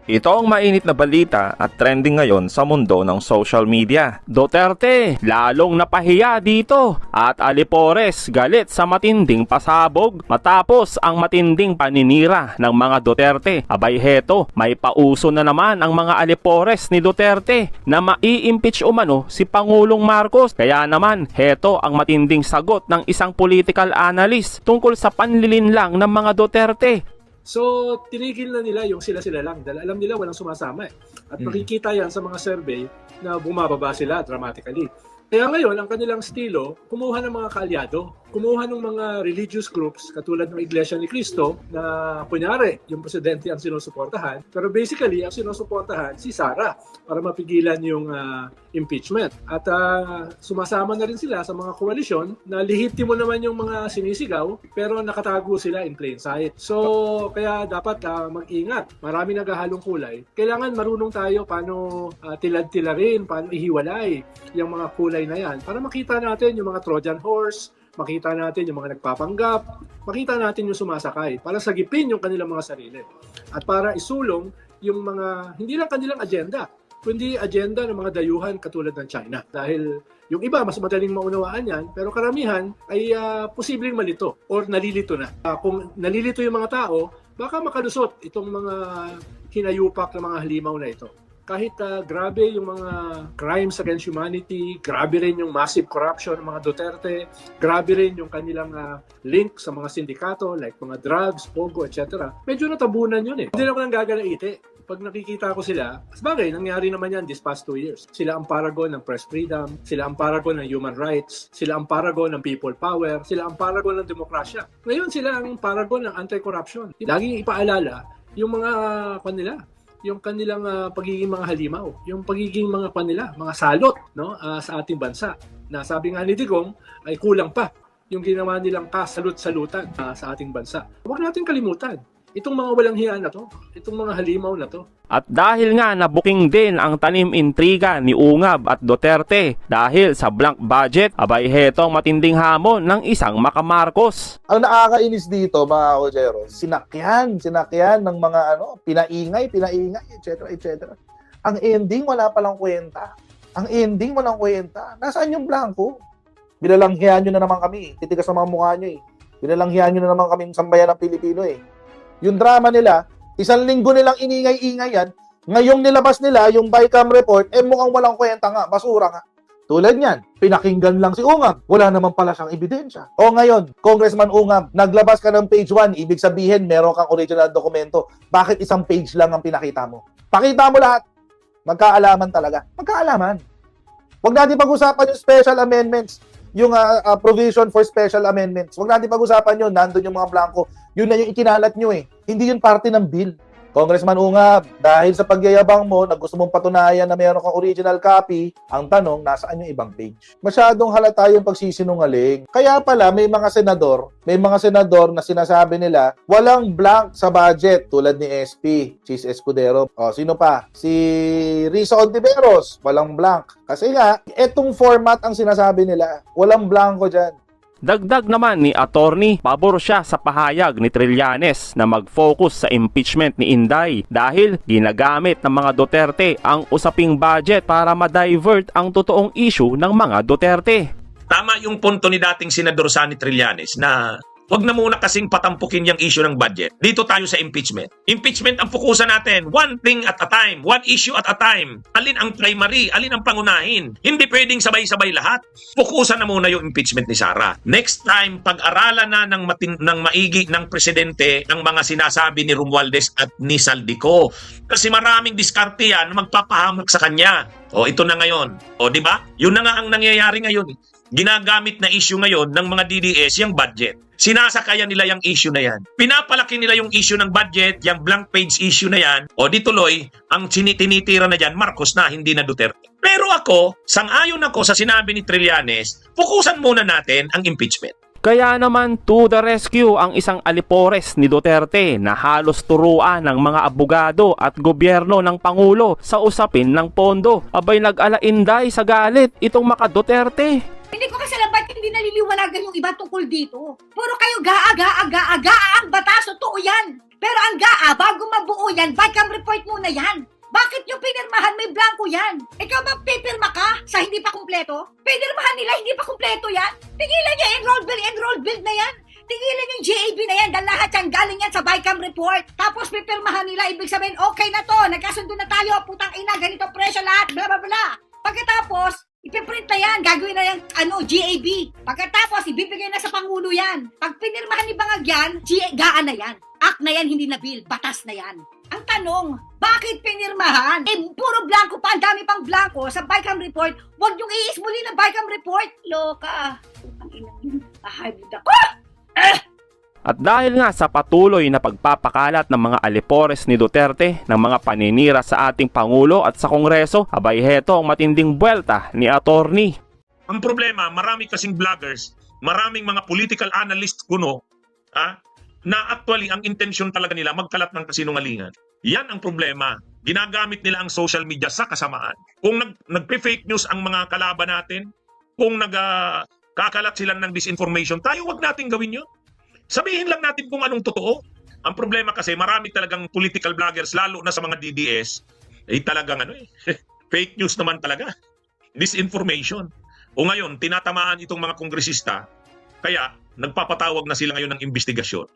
Ito ang mainit na balita at trending ngayon sa mundo ng social media. Duterte, lalong napahiya dito at Alipores galit sa matinding pasabog matapos ang matinding paninira ng mga Duterte. Abay heto, may pauso na naman ang mga Alipores ni Duterte na mai-impeach umano si Pangulong Marcos. Kaya naman, heto ang matinding sagot ng isang political analyst tungkol sa panlilinlang ng mga Duterte. So, tinigil na nila yung sila-sila lang dahil alam nila walang sumasama eh. At makikita yan sa mga survey na bumababa sila dramatically. Kaya ngayon, ang kanilang estilo, kumuha ng mga kaalyado, kumuha ng mga religious groups katulad ng Iglesia ni Cristo na kunyari, yung presidente ang sinusuportahan. Pero basically, ang sinusuportahan si Sara para mapigilan yung impeachment. At sumasama na rin sila sa mga koalisyon na lihitimo naman yung mga sinisigaw pero nakatago sila in plain sight. So, kaya dapat mag-ingat. Marami naghahalong kulay. Kailangan marunong tayo paano tilad-tilarin, paano ihiwalay yung mga kulay na yan para makita natin yung mga Trojan horse, makita natin yung mga nagpapanggap, makita natin yung sumasakay para sagipin yung kanilang mga sarili. At para isulong yung mga, hindi lang kanilang agenda, kundi agenda ng mga dayuhan katulad ng China. Dahil yung iba, mas madaling maunawaan yan, pero karamihan ay posibleng malito or nalilito na. Kung nalilito yung mga tao, baka makalusot itong mga hinayupak ng mga halimaw na ito. Kahit grabe yung mga crimes against humanity, grabe rin yung massive corruption ng mga Duterte, grabe rin yung kanilang link sa mga sindikato like mga drugs, pogo, etc. Medyo natabunan yun eh. Hindi na ako nang gagalaiti. Pag nakikita ko sila, bagay, nangyari naman yan this past 2 years. Sila ang paragon ng press freedom, sila ang paragon ng human rights, sila ang paragon ng people power, sila ang paragon ng demokrasya. Ngayon sila ang paragon ng anti-corruption. Laging ipaalala yung mga kanila, yung kanilang pagiging mga halimaw, yung pagiging mga kanila, mga salot no, sa ating bansa. Na sabi nga ni Digong, ay kulang pa yung ginawa nilang kasalut-salutan sa ating bansa. Huwag natin kalimutan, itong mga walang hiya na to, itong mga halimaw na to. At dahil nga nabuking din ang tanim intriga ni Ungab at Duterte dahil sa blank budget, abay hetong matinding hamon ng isang makamarcos. Ang nakakainis dito, mga Kojero, sinakyan ng mga pinaingay, etc. Ang ending, wala palang kwenta. Nasaan yung blanco? Binalanghihan nyo na naman kami. Titigas na mga mukha nyo eh. Binalanghihan nyo na naman kami sambayan ng Pilipino eh. Yung drama nila, 1 linggo nilang iningay-ingay yan, ngayong nilabas nila yung BICAM report, mukhang walang kwenta nga, basura nga. Tulad niyan, pinakinggan lang si Ungab, wala naman pala siyang ebidensya. O ngayon, Congressman Ungab, naglabas ka ng page 1, ibig sabihin meron kang original dokumento. Bakit isang page lang ang pinakita mo? Pakita mo lahat. Magkaalaman talaga. Magkaalaman. Huwag natin pag-usapan yung special amendments, yung provision for special amendments. Huwag natin pag-usapan yun, nandun yung mga blanco. Yun na yung ikinalat nyo eh. Hindi yun parte ng bill. Congressman Ungab, dahil sa pagyayabang mo na gusto mong patunayan na mayroon kang original copy, ang tanong, nasaan yung ibang page? Masyadong halata yung pagsisinungaling. Kaya pala, may mga senador na sinasabi nila, walang blank sa budget, tulad ni SP, Chis Escudero. O, sino pa? Si Risa Ontiveros, walang blank. Kasi nga, etong format ang sinasabi nila, walang blanco dyan. Dagdag naman ni attorney, pabor siya sa pahayag ni Trillanes na mag-focus sa impeachment ni Inday dahil ginagamit ng mga Duterte ang usaping budget para ma-divert ang totoong issue ng mga Duterte. Tama yung punto ni dating Senador Sani Trillanes na wag na muna kasing patampukin yung issue ng budget. Dito tayo sa impeachment. Impeachment ang fokusan natin. One thing at a time. One issue at a time. Alin ang primary? Alin ang pangunahin? Hindi pwedeng sabay-sabay lahat. Fokusan na muna yung impeachment ni Sara. Next time, pag-aralan na ng maigi ng presidente ang mga sinasabi ni Romualdez at ni Saldico. Kasi maraming diskarte yan na magpapahamak sa kanya. O, ito na ngayon. O, di ba? Yun na nga ang nangyayari ngayon. Ginagamit na issue ngayon ng mga DDS yung budget. Sinasakayan nila yung issue na yan. Pinapalaki nila yung issue ng budget, yung blank page issue na yan, o di tuloy, ang tinitira na dyan, Marcos na, hindi na Duterte. Pero ako, sang-ayon ako sa sinabi ni Trillanes, fokusan muna natin ang impeachment. Kaya naman to the rescue ang isang Alipores ni Duterte na halos turuan ng mga abogado at gobyerno ng Pangulo sa usapin ng pondo. Abay nag-alainday sa galit itong maka Duterte. Hindi ko kasi alam ba't hindi naliliwanagan yung iba tungkol dito. Puro kayo gaa ang batas, totoo yan. Pero ang gaa, bago mabuo totoo yan, Bicam report muna yan. Bakit yung pinirmahan may blanco yan? Ikaw ba pipirma ka sa hindi pa kumpleto? Pinirmahan nila, hindi pa kumpleto yan? Tigilan niya, enroll bill na yan. Tigilan yung GAB na yan, dahil lahat yan galing yan sa Bicam report. Tapos pipirmahan nila, ibig sabihin, okay na to, nagkasundo na tayo, putang ina, ganito presyo lahat, bla bla bla. Pagkatapos, ipiprint na yan, gagawin na yung GAB. Pagkatapos, ibibigay na sa Pangulo yan. Pag pinirmahan ni Bangag yan, gaan na yan. Act na yan, hindi na bill, batas na yan. Ang tanong, bakit pinirmahan? Puro blanco pa, ang dami pang blanco sa Bicam report. Huwag yung iismuli ng Bicam report. Loka. Ang inang yun, ahagid ako. At dahil nga sa patuloy na pagpapakalat ng mga alipores ni Duterte ng mga paninira sa ating Pangulo at sa Kongreso, abay heto ang matinding buwelta ni Attorney. Ang problema, marami kasing vloggers, maraming mga political analyst kuno, na actually ang intensyon talaga nila magkalat ng kasinungalingan. Yan ang problema. Ginagamit nila ang social media sa kasamaan. Kung nagpe-fake news ang mga kalaban natin, kung kakalat sila ng disinformation, tayo wag natin gawin yun. Sabihin lang natin kung anong totoo. Ang problema kasi marami talagang political vloggers, lalo na sa mga DDS, talagang fake news naman talaga. Disinformation. O ngayon, tinatamaan itong mga kongresista, kaya nagpapatawag na sila ngayon ng investigasyon.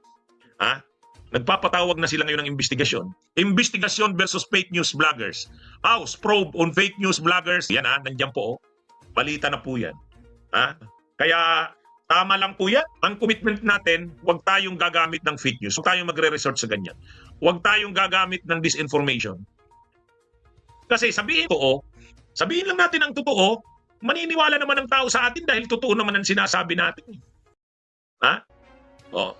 Nagpapatawag na sila ngayon ng investigasyon. Investigasyon versus fake news vloggers. House probe on fake news vloggers. Yan nandiyan po. Balita na po yan. Kaya tama lang po yan. Ang commitment natin, huwag tayong gagamit ng fake news. Huwag tayong magre-resort sa ganyan. Huwag tayong gagamit ng disinformation. Kasi sabihin lang natin ang totoo, maniniwala naman ang tao sa atin dahil totoo naman ang sinasabi natin.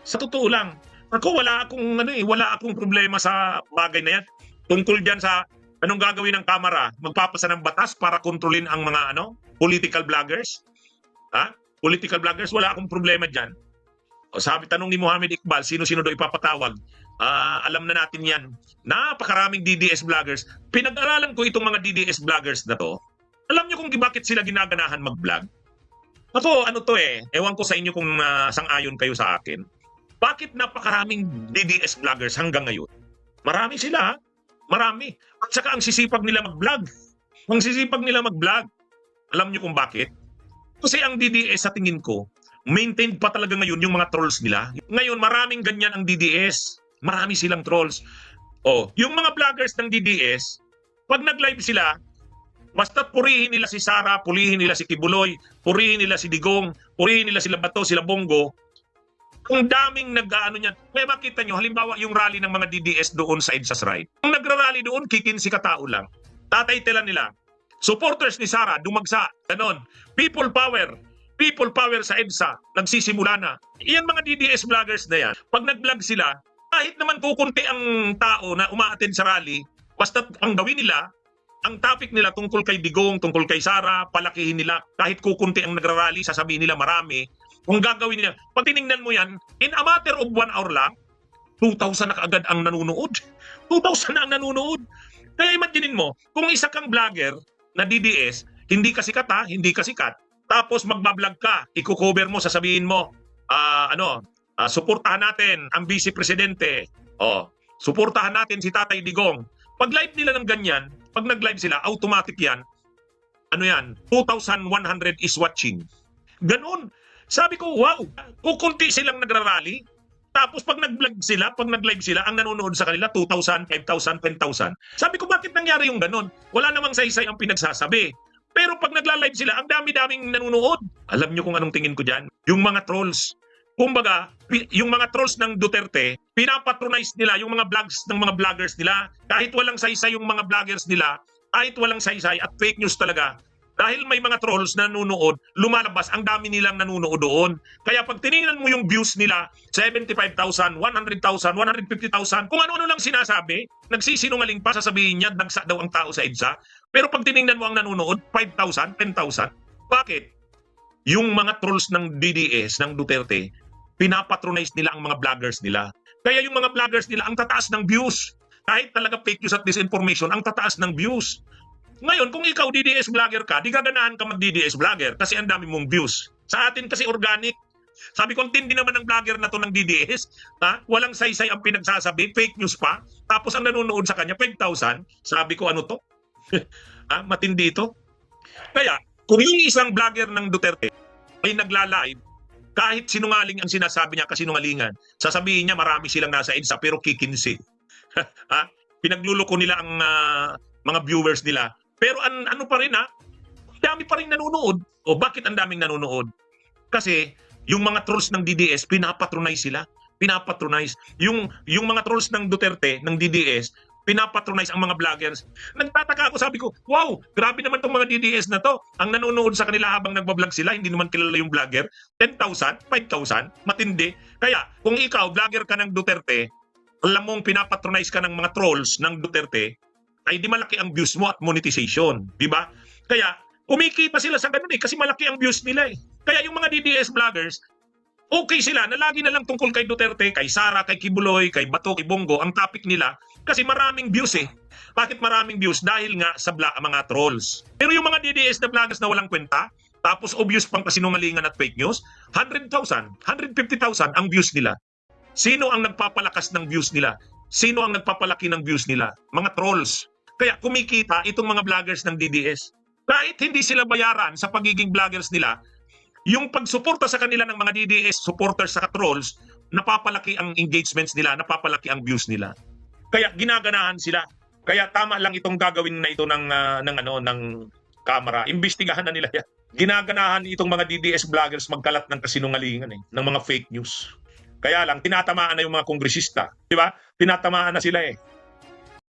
Sa totoo lang. Ako wala akong problema sa bagay na yan. Tungkol diyan sa anong gagawin ng Kamara, magpapasa ng batas para kontrolin ang mga political vloggers. Political vloggers, wala akong problema diyan. Tanong ni Muhammad Iqbal, sino-sino daw ipapatawag? Alam na natin yan. Napakaraming DDS vloggers. Pinag-aralan ko itong mga DDS vloggers na to. Alam niyo kung bakit sila ginaganahan mag-vlog? Ako, ewan ko sa inyo kung sang-ayon kayo sa akin. Bakit napakaraming DDS vloggers hanggang ngayon? Marami sila, marami. At saka ang sisipag nila mag-vlog. Alam niyo kung bakit? Kasi ang DDS sa tingin ko, maintained pa talaga ngayon yung mga trolls nila. Ngayon, maraming ganyan ang DDS. Marami silang trolls. Yung mga vloggers ng DDS, pag nag-live sila, basta't purihin nila si Sara, purihin nila si Kibuloy, purihin nila si Digong, purihin nila sila Bato, sila Bongo, ang daming niyan. Kaya makita nyo, halimbawa yung rally ng mga DDS doon sa EDSA's Right. Kung nagra-rally doon, 15 katao lang. Tataytelan nila. Supporters ni Sara, dumagsa. Ganon. People power sa EDSA, nagsisimula na. Iyan mga DDS vloggers na yan. Pag nag-vlog sila, kahit naman kukunti ang tao na umaattend sa rally, basta ang gawin nila, ang topic nila tungkol kay Digong, tungkol kay Sara, palakihin nila. Kahit kukunti ang nagra-rally, sasabihin nila marami. Kung gagawin nila, pag tinignan mo yan, in a matter of 1 hour lang, 2,000 na kaagad ang nanonood. 2,000 na ang nanonood. Kaya imaginein mo, kung isa kang vlogger na DDS, hindi ka sikat tapos magbablog ka, i-cover mo, sasabihin mo, suportahan natin ang Vice Presidente, suportahan natin si Tatay Digong. Pag live nila ng ganyan, pag nag-live sila, automatic yan, 2,100 is watching. Ganon. Sabi ko, wow, kukunti silang nagrarally. Tapos pag nag-vlog sila, pag nag-live sila, ang nanonood sa kanila, 2,000, 5,000, 10,000. Sabi ko, bakit nangyari yung ganon? Wala namang saysay ang pinagsasabi. Pero pag nagla-live sila, ang dami-daming nanonood. Alam nyo kung anong tingin ko dyan? Yung mga trolls. Kumbaga, yung mga trolls ng Duterte, pinapatronize nila yung mga vlogs ng mga vloggers nila. Kahit walang saysay yung mga vloggers nila, kahit walang saysay at fake news talaga, dahil may mga trolls na nanonood, lumalabas, ang dami nilang nanonood doon. Kaya pag tinignan mo yung views nila, 75,000, 100,000, 150,000, kung ano-ano lang sinasabi, nagsisinungaling pa, sasabihin niya, nagsa daw ang tao sa EDSA. Pero pag tinignan mo ang nanonood, 5,000, 10,000. Bakit? Yung mga trolls ng DDS, ng Duterte, pinapatronize nila ang mga vloggers nila. Kaya yung mga vloggers nila, ang tataas ng views. Kahit talaga fake news at disinformation, ang tataas ng views. Ngayon, kung ikaw DDS vlogger ka, di gaganahan ka mag-DDS vlogger kasi ang dami mong views. Sa atin kasi organic, Sabi ko, ang tindi naman ng vlogger na to ng DDS. Ha? Walang saysay ang pinagsasabi, fake news pa. Tapos ang nanonood sa kanya, 5,000. Sabi ko, ano to? Ha? Matindi ito. Kaya, kung yung isang vlogger ng Duterte ay nagla-live, kahit sinungaling ang sinasabi niya, kasinungalingan, sasabihin niya marami silang nasa EDSA pero kikinsi. Ha? Pinagluloko nila ang mga viewers nila. Pero ano pa rin dami pa rin nanonood. O bakit ang daming nanonood? Kasi yung mga trolls ng DDS, pinapatronize sila. Pinapatronize. Yung mga trolls ng Duterte, ng DDS, pinapatronize ang mga vloggers. Nagtataka ako, sabi ko, wow, grabe naman tong mga DDS na to. Ang nanonood sa kanila habang nagbablog sila, hindi naman kilala yung vlogger. 10,000, 5,000, matindi. Kaya, kung ikaw, vlogger ka ng Duterte, alam mong pinapatronize ka ng mga trolls ng Duterte, ay di malaki ang views mo at monetization. Di ba? Kaya, kumikita sila sa ganun kasi malaki ang views nila Kaya yung mga DDS vloggers, okay sila na lagi na lang tungkol kay Duterte, kay Sara, kay Kibuloy, kay Bato, kay Bongo, ang topic nila kasi maraming views Bakit maraming views? Dahil nga sa mga trolls. Pero yung mga DDS na vloggers na walang kwenta, tapos obvious pang kasinungalingan at fake news, 100,000, 150,000 ang views nila. Sino ang nagpapalakas ng views nila? Sino ang nagpapalaki ng views nila? Mga trolls. Kaya kumikita itong mga vloggers ng DDS. Kahit hindi sila bayaran sa pagiging vloggers nila, yung pagsuporta sa kanila ng mga DDS supporters sa trolls, napapalaki ang engagements nila, napapalaki ang views nila. Kaya ginaganahan sila. Kaya tama lang itong gagawin na ito ng camera. Imbestigahan na nila yan. Ginaganahan itong mga DDS vloggers magkalat ng kasinungalingan ng mga fake news. Kaya lang tinatamaan na yung mga kongresista, di ba? Tinatamaan na sila